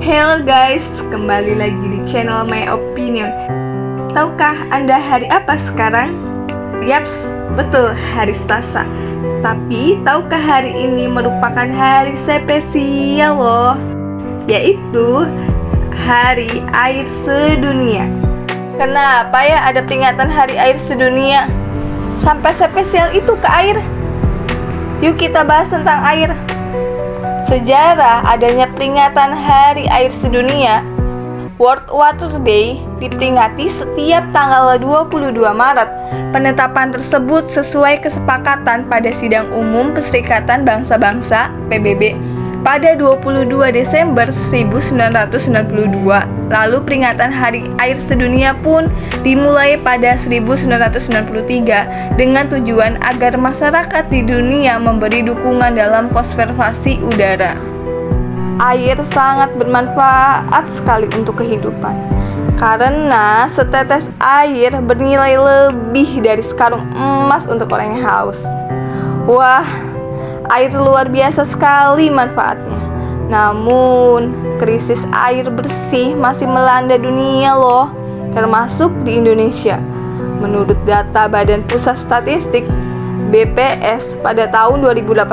Hello guys, kembali lagi di channel My Opinion. Tahukah Anda hari apa sekarang? Yaps, betul, hari Selasa. Tapi tahukah hari ini merupakan hari spesial loh, yaitu Hari Air Sedunia. Kenapa ya ada peringatan Hari Air Sedunia? Sampai spesial itu ke air? Yuk kita bahas tentang air. Sejarah adanya peringatan Hari Air Sedunia, World Water Day, diperingati setiap tanggal 22 Maret. Penetapan tersebut sesuai kesepakatan pada Sidang Umum Perserikatan Bangsa-Bangsa (PBB) pada 22 Desember 1992. Lalu peringatan Hari Air Sedunia pun dimulai pada 1993 dengan tujuan agar masyarakat di dunia memberi dukungan dalam konservasi udara. Air sangat bermanfaat sekali untuk kehidupan, karena setetes air bernilai lebih dari sekarung emas untuk orang yang haus. Wah, air luar biasa sekali manfaatnya. Namun, krisis air bersih masih melanda dunia loh, termasuk di Indonesia. Menurut data Badan Pusat Statistik (BPS) pada tahun 2018,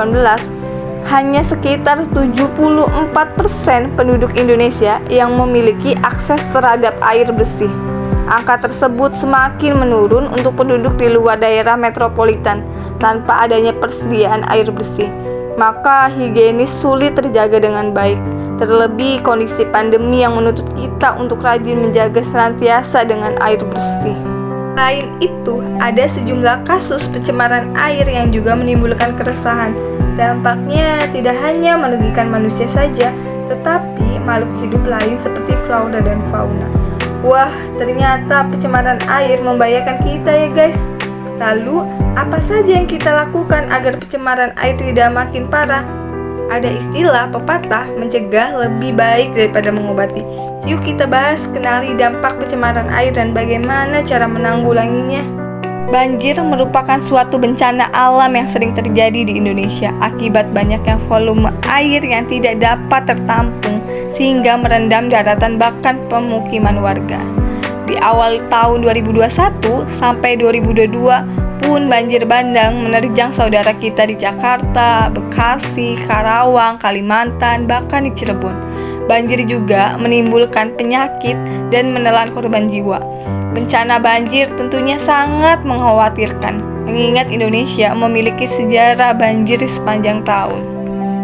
hanya sekitar 74% penduduk Indonesia yang memiliki akses terhadap air bersih. Angka tersebut semakin menurun untuk penduduk di luar daerah metropolitan tanpa adanya persediaan air bersih. Maka higienis sulit terjaga dengan baik. Terlebih kondisi pandemi yang menuntut kita untuk rajin menjaga senantiasa dengan air bersih. Selain itu, ada sejumlah kasus pencemaran air yang juga menimbulkan keresahan. Dampaknya tidak hanya merugikan manusia saja, tetapi makhluk hidup lain seperti flora dan fauna. Wah, ternyata pencemaran air membahayakan kita ya guys. Lalu, apa saja yang kita lakukan agar pencemaran air tidak makin parah? Ada istilah pepatah, mencegah lebih baik daripada mengobati. Yuk kita bahas, kenali dampak pencemaran air dan bagaimana cara menanggulanginya. Banjir merupakan suatu bencana alam yang sering terjadi di Indonesia akibat banyaknya volume air yang tidak dapat tertampung sehingga merendam daratan bahkan pemukiman warga. Di awal tahun 2021 sampai 2022 pun banjir bandang menerjang saudara kita di Jakarta, Bekasi, Karawang, Kalimantan, bahkan di Cirebon. Banjir juga menimbulkan penyakit dan menelan korban jiwa. Bencana banjir tentunya sangat mengkhawatirkan, mengingat Indonesia memiliki sejarah banjir sepanjang tahun.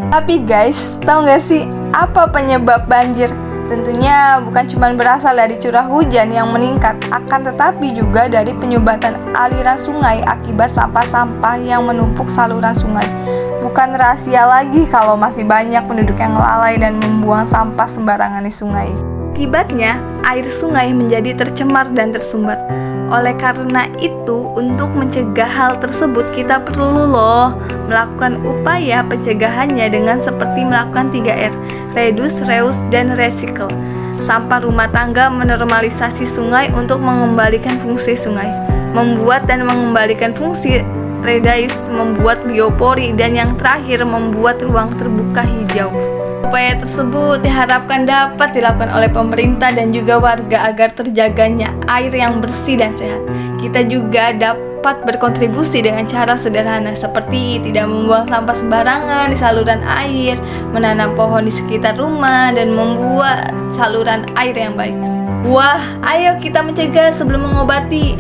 Tapi guys, tahu nggak sih apa penyebab banjir? Tentunya bukan cuma berasal dari curah hujan yang meningkat, akan tetapi juga dari penyumbatan aliran sungai akibat sampah-sampah yang menumpuk saluran sungai. Bukan rahasia lagi kalau masih banyak penduduk yang lalai dan membuang sampah sembarangan di sungai. Akibatnya, air sungai menjadi tercemar dan tersumbat. Oleh karena itu, untuk mencegah hal tersebut kita perlu melakukan upaya pencegahannya dengan seperti melakukan 3R, reduce, reuse, dan recycle. Sampah rumah tangga menormalisasi sungai untuk mengembalikan fungsi sungai. Membuat dan mengembalikan fungsi reduce, membuat biopori, dan yang terakhir membuat ruang terbuka hijau. Upaya tersebut diharapkan dapat dilakukan oleh pemerintah dan juga warga agar terjaganya air yang bersih dan sehat. Kita juga dapat berkontribusi dengan cara sederhana seperti tidak membuang sampah sembarangan di saluran air, menanam pohon di sekitar rumah, dan membuat saluran air yang baik. Wah, ayo kita mencegah sebelum mengobati.